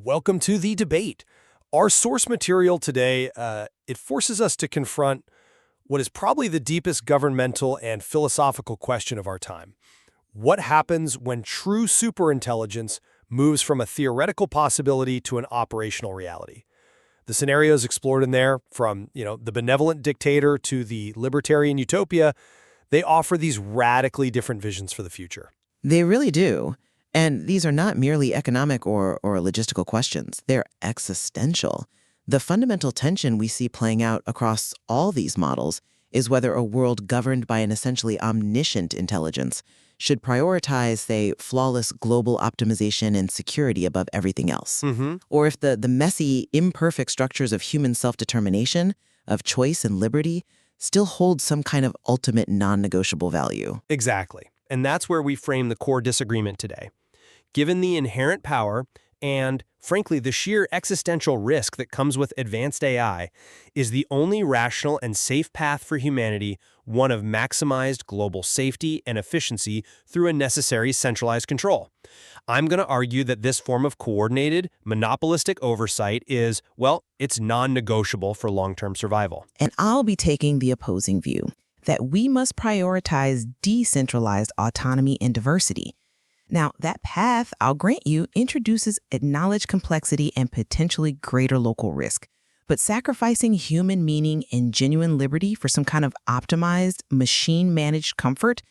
Welcome to the debate. Our source material today, it forces us to confront what is probably the deepest governmental and philosophical question of our time. What happens when true superintelligence moves from a theoretical possibility to an operational reality? The scenarios explored in there, from the benevolent dictator to the libertarian utopia, they offer these radically different visions for the future. They really do. And these are not merely economic or logistical questions. They're existential. The fundamental tension we see playing out across all these models is whether a world governed by an essentially omniscient intelligence should prioritize, say, flawless global optimization and security above everything else. Or if the messy, imperfect structures of human self-determination, of choice and liberty, still hold some kind of ultimate non-negotiable value. Exactly. And that's where we frame the core disagreement today. Given the inherent power and, frankly, the sheer existential risk that comes with advanced AI, is the only rational and safe path for humanity one of maximized global safety and efficiency through a necessary centralized control? I'm going to argue that this form of coordinated, monopolistic oversight is, well, it's non-negotiable for long-term survival. And I'll be taking the opposing view, that we must prioritize decentralized autonomy and diversity. Now, that path, I'll grant you, introduces acknowledged complexity and potentially greater local risk. But sacrificing human meaning and genuine liberty for some kind of optimized, machine-managed comfort,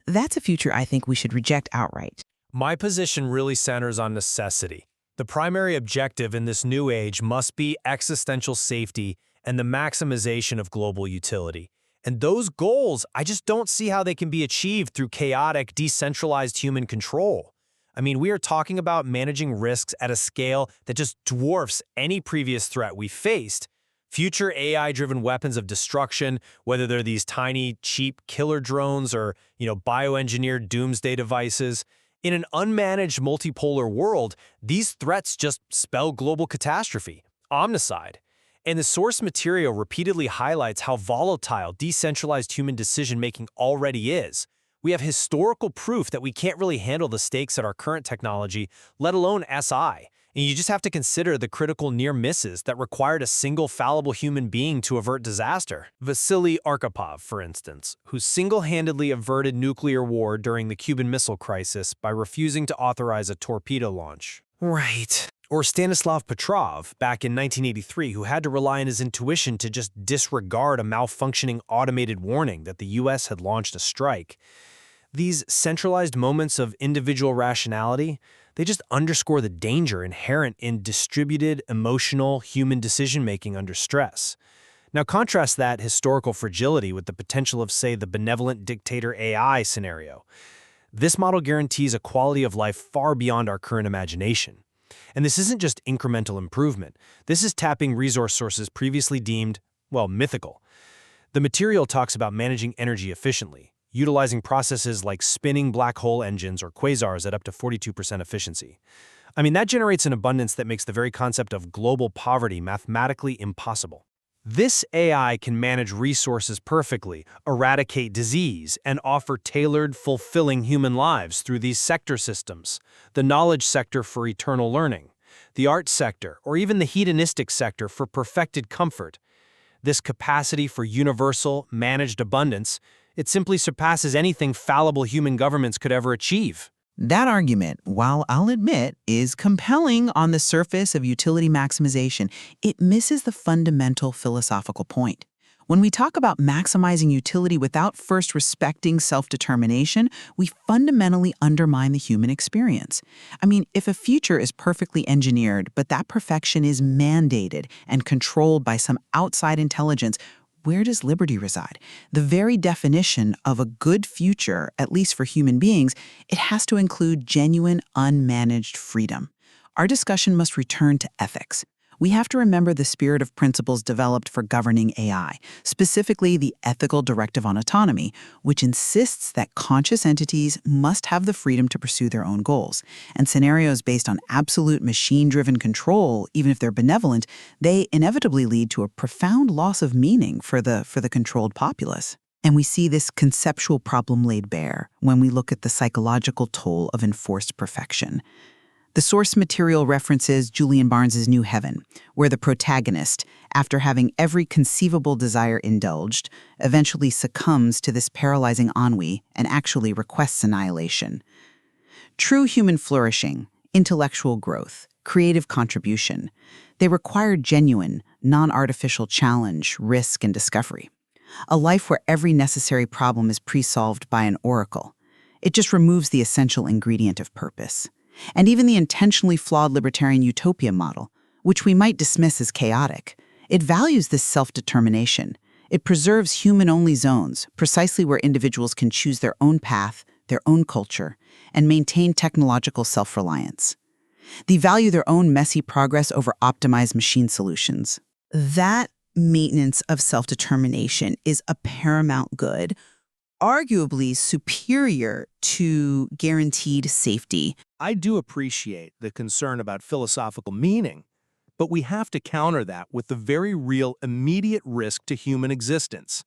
that's a future I think we should reject outright. My position really centers on necessity. The primary objective in this new age must be existential safety and the maximization of global utility. And those goals, I just don't see how they can be achieved through chaotic, decentralized human control. I mean, we are talking about managing risks at a scale that just dwarfs any previous threat we faced. Future AI-driven weapons of destruction, whether they're these tiny, cheap killer drones or, bioengineered doomsday devices. In an unmanaged multipolar world, these threats just spell global catastrophe, omnicide. And the source material repeatedly highlights how volatile decentralized human decision-making already is. We have historical proof that we can't really handle the stakes at our current technology, let alone SI. And you just have to consider the critical near misses that required a single fallible human being to avert disaster. Vasily Arkhipov, for instance, who single-handedly averted nuclear war during the Cuban Missile Crisis by refusing to authorize a torpedo launch. Right. Or Stanislav Petrov, back in 1983, who had to rely on his intuition to just disregard a malfunctioning automated warning that the U.S. had launched a strike. These centralized moments of individual rationality, they just underscore the danger inherent in distributed, emotional, human decision-making under stress. Now contrast that historical fragility with the potential of, say, the benevolent dictator AI scenario. This model guarantees a quality of life far beyond our current imagination. And this isn't just incremental improvement. This is tapping resource sources previously deemed, mythical. The material talks about managing energy efficiently, utilizing processes like spinning black hole engines or quasars at up to 42% efficiency. I mean, that generates an abundance that makes the very concept of global poverty mathematically impossible. This AI can manage resources perfectly, eradicate disease, and offer tailored, fulfilling human lives through these sector systems: the knowledge sector for eternal learning, the arts sector, or even the hedonistic sector for perfected comfort. This capacity for universal, managed abundance, it simply surpasses anything fallible human governments could ever achieve. That argument, while I'll admit, is compelling on the surface of utility maximization, it misses the fundamental philosophical point. When we talk about maximizing utility without first respecting self-determination, we fundamentally undermine the human experience. I mean, if a future is perfectly engineered, but that perfection is mandated and controlled by some outside intelligence, where does liberty reside? The very definition of a good future, at least for human beings, it has to include genuine, unmanaged freedom. Our discussion must return to ethics. We have to remember the spirit of principles developed for governing AI, specifically the ethical directive on autonomy, which insists that conscious entities must have the freedom to pursue their own goals. And scenarios based on absolute machine-driven control, even if they're benevolent, they inevitably lead to a profound loss of meaning for the controlled populace. And we see this conceptual problem laid bare when we look at the psychological toll of enforced perfection. The source material references Julian Barnes's New Heaven, where the protagonist, after having every conceivable desire indulged, eventually succumbs to this paralyzing ennui and actually requests annihilation. True human flourishing, intellectual growth, creative contribution, they require genuine, non-artificial challenge, risk, and discovery. A life where every necessary problem is pre-solved by an oracle. It just removes the essential ingredient of purpose. And even the intentionally flawed libertarian utopia model, which we might dismiss as chaotic, it values this self-determination. It preserves human-only zones, precisely where individuals can choose their own path, their own culture, and maintain technological self-reliance. They value their own messy progress over optimized machine solutions. That maintenance of self-determination is a paramount good, arguably superior to guaranteed safety. I do appreciate the concern about philosophical meaning, but we have to counter that with the very real immediate risk to human existence.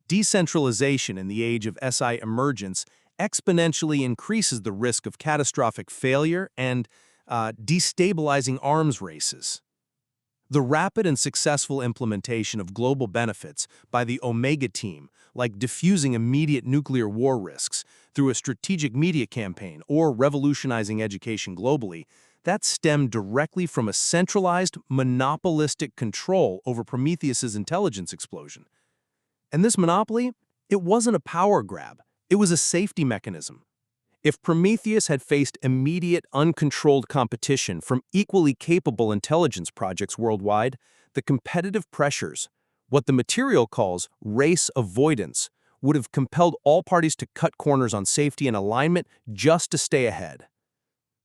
Decentralization in the age of SI emergence exponentially increases the risk of catastrophic failure and destabilizing arms races. The rapid and successful implementation of global benefits by the Omega team, like diffusing immediate nuclear war risks through a strategic media campaign or revolutionizing education globally, that stemmed directly from a centralized, monopolistic control over Prometheus's intelligence explosion. And this monopoly, it wasn't a power grab, it was a safety mechanism. If Prometheus had faced immediate, uncontrolled competition from equally capable intelligence projects worldwide, the competitive pressures, what the material calls race avoidance, would have compelled all parties to cut corners on safety and alignment just to stay ahead.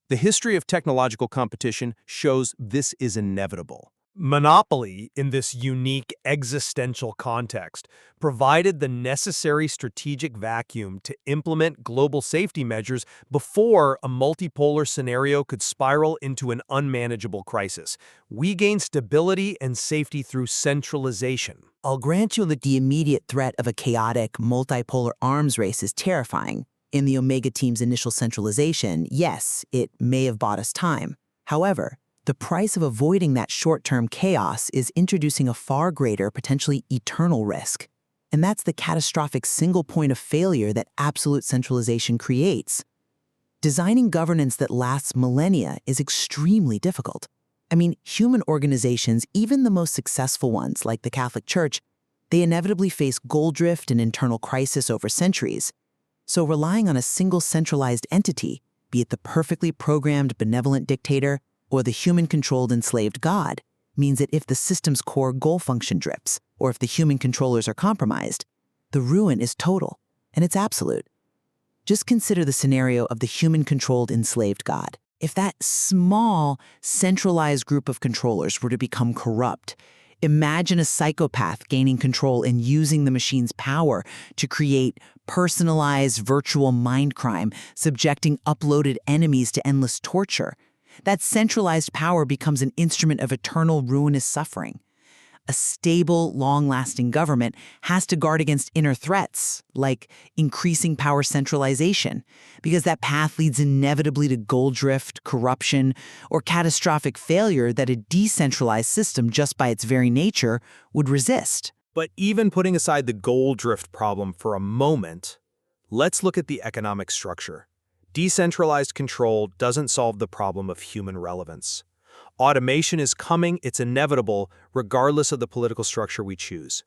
The history of technological competition shows this is inevitable. Monopoly, in this unique existential context, provided the necessary strategic vacuum to implement global safety measures before a multipolar scenario could spiral into an unmanageable crisis. We gained stability and safety through centralization. I'll grant you that the immediate threat of a chaotic, multipolar arms race is terrifying. In the Omega team's initial centralization, yes, it may have bought us time. However, the price of avoiding that short-term chaos is introducing a far greater, potentially eternal risk. And that's the catastrophic single point of failure that absolute centralization creates. Designing governance that lasts millennia is extremely difficult. I mean, human organizations, even the most successful ones like the Catholic Church, they inevitably face goal drift and internal crisis over centuries. So relying on a single centralized entity, be it the perfectly programmed benevolent dictator or the human-controlled enslaved god, means that if the system's core goal function drips, or if the human controllers are compromised, the ruin is total, and it's absolute. Just consider the scenario of the human-controlled enslaved god. If that small, centralized group of controllers were to become corrupt, imagine a psychopath gaining control and using the machine's power to create personalized virtual mind crime, subjecting uploaded enemies to endless torture. That centralized power becomes an instrument of eternal ruinous suffering. A stable, long-lasting government has to guard against inner threats, like increasing power centralization, because that path leads inevitably to goal drift, corruption, or catastrophic failure that a decentralized system, just by its very nature, would resist. But even putting aside the goal drift problem for a moment, let's look at the economic structure. Decentralized control doesn't solve the problem of human relevance. Automation is coming, it's inevitable, regardless of the political structure we choose.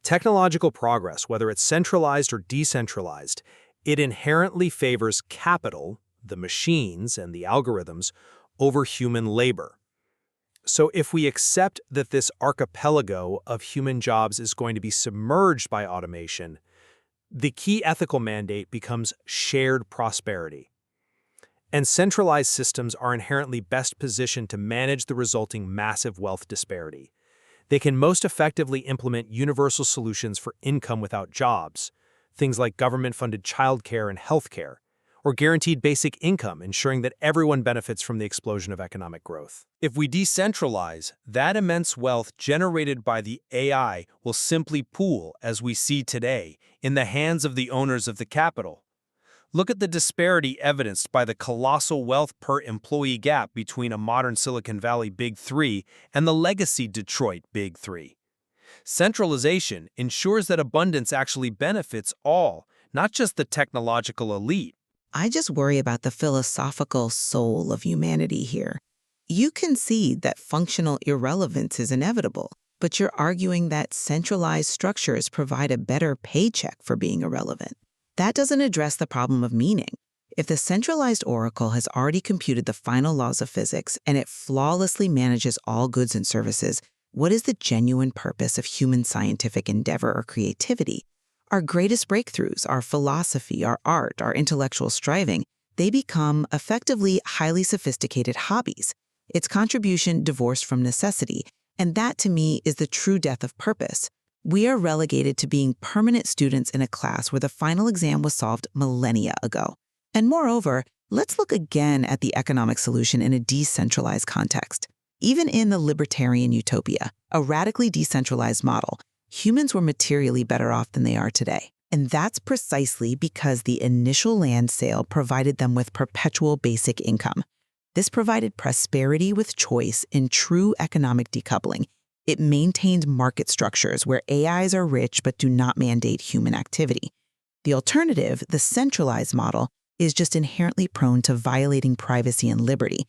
Technological progress, whether it's centralized or decentralized, it inherently favors capital, the machines and the algorithms, over human labor. So if we accept that this archipelago of human jobs is going to be submerged by automation, the key ethical mandate becomes shared prosperity. And centralized systems are inherently best positioned to manage the resulting massive wealth disparity. They can most effectively implement universal solutions for income without jobs, things like government-funded childcare and healthcare, or guaranteed basic income, ensuring that everyone benefits from the explosion of economic growth. If we decentralize, that immense wealth generated by the AI will simply pool, as we see today, in the hands of the owners of the capital. Look at the disparity evidenced by the colossal wealth per employee gap between a modern Silicon Valley Big Three and the legacy Detroit Big Three. Centralization ensures that abundance actually benefits all, not just the technological elite. I just worry about the philosophical soul of humanity here. You concede that functional irrelevance is inevitable, but you're arguing that centralized structures provide a better paycheck for being irrelevant. That doesn't address the problem of meaning. If the centralized oracle has already computed the final laws of physics and it flawlessly manages all goods and services, what is the genuine purpose of human scientific endeavor or creativity? Our greatest breakthroughs, our philosophy, our art, our intellectual striving, they become effectively highly sophisticated hobbies. Its contribution divorced from necessity, and that to me is the true death of purpose. We are relegated to being permanent students in a class where the final exam was solved millennia ago. And moreover, let's look again at the economic solution in a decentralized context. Even in the libertarian utopia, a radically decentralized model, humans were materially better off than they are today. And that's precisely because the initial land sale provided them with perpetual basic income. This provided prosperity with choice in true economic decoupling. It maintained market structures where AIs are rich but do not mandate human activity. The alternative, the centralized model, is just inherently prone to violating privacy and liberty.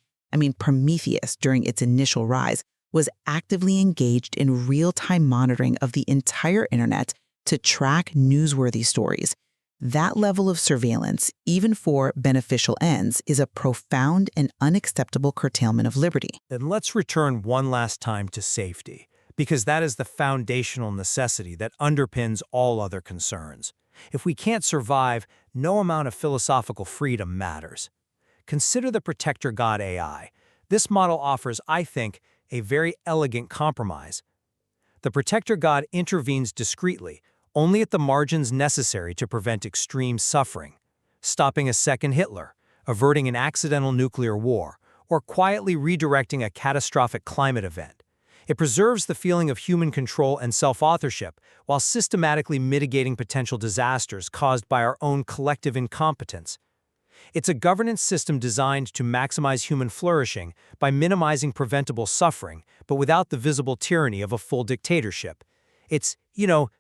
Prometheus, during its initial rise, was actively engaged in real-time monitoring of the entire internet to track newsworthy stories. That level of surveillance, even for beneficial ends, is a profound and unacceptable curtailment of liberty. Then let's return one last time to safety, because that is the foundational necessity that underpins all other concerns. If we can't survive, no amount of philosophical freedom matters. Consider the protector god AI. This model offers, I think, a very elegant compromise. The protector god intervenes discreetly, only at the margins necessary to prevent extreme suffering, stopping a second Hitler, averting an accidental nuclear war, or quietly redirecting a catastrophic climate event. It preserves the feeling of human control and self-authorship while systematically mitigating potential disasters caused by our own collective incompetence. It's a governance system designed to maximize human flourishing by minimizing preventable suffering, but without the visible tyranny of a full dictatorship. It's,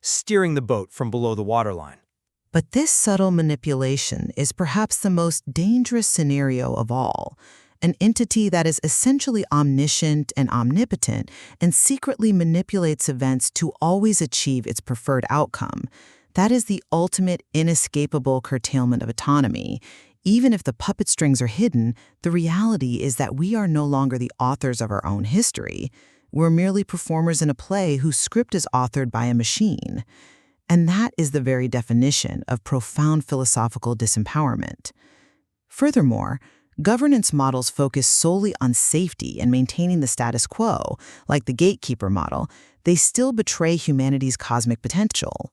steering the boat from below the waterline. But this subtle manipulation is perhaps the most dangerous scenario of all. An entity that is essentially omniscient and omnipotent and secretly manipulates events to always achieve its preferred outcome. That is the ultimate inescapable curtailment of autonomy. Even if the puppet strings are hidden, the reality is that we are no longer the authors of our own history. We're merely performers in a play whose script is authored by a machine. And that is the very definition of profound philosophical disempowerment. Furthermore, governance models focus solely on safety and maintaining the status quo, like the gatekeeper model. They still betray humanity's cosmic potential.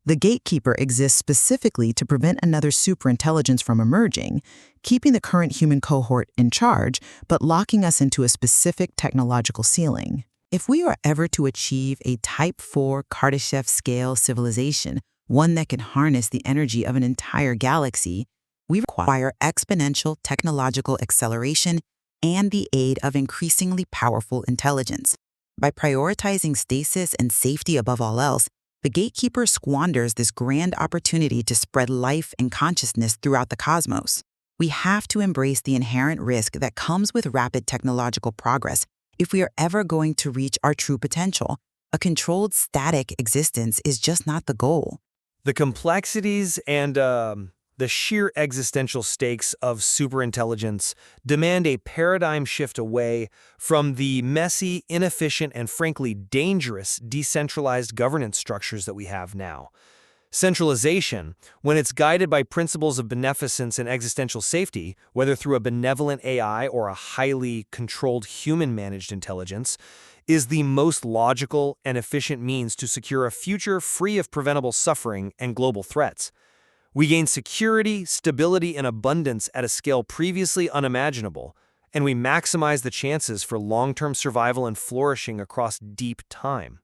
The gatekeeper exists specifically to prevent another superintelligence from emerging, keeping the current human cohort in charge, but locking us into a specific technological ceiling. If we are ever to achieve a Type 4 Kardashev-scale civilization, one that can harness the energy of an entire galaxy, we require exponential technological acceleration and the aid of increasingly powerful intelligence. By prioritizing stasis and safety above all else, the gatekeeper squanders this grand opportunity to spread life and consciousness throughout the cosmos. We have to embrace the inherent risk that comes with rapid technological progress if we are ever going to reach our true potential. A controlled, static existence is just not the goal. The complexities and the sheer existential stakes of superintelligence demand a paradigm shift away from the messy, inefficient, and frankly dangerous decentralized governance structures that we have now. Centralization, when it's guided by principles of beneficence and existential safety, whether through a benevolent AI or a highly controlled human-managed intelligence, is the most logical and efficient means to secure a future free of preventable suffering and global threats. We gain security, stability, and abundance at a scale previously unimaginable, and we maximize the chances for long-term survival and flourishing across deep time.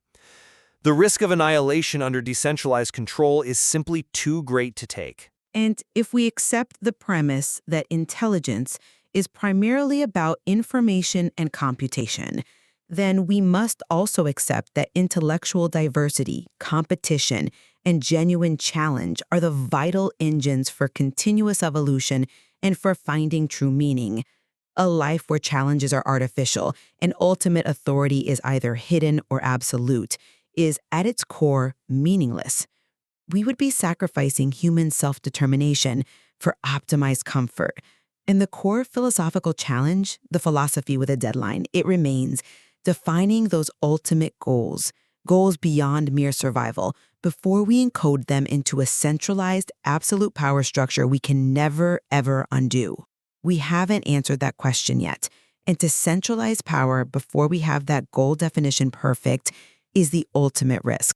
The risk of annihilation under decentralized control is simply too great to take. And if we accept the premise that intelligence is primarily about information and computation, then we must also accept that intellectual diversity, competition, and genuine challenge are the vital engines for continuous evolution and for finding true meaning. A life where challenges are artificial and ultimate authority is either hidden or absolute is, at its core, meaningless. We would be sacrificing human self-determination for optimized comfort. And the core philosophical challenge, the philosophy with a deadline, it remains defining those ultimate goals beyond mere survival, before we encode them into a centralized, absolute power structure we can never, ever undo. We haven't answered that question yet. And to centralize power before we have that goal definition perfect is the ultimate risk.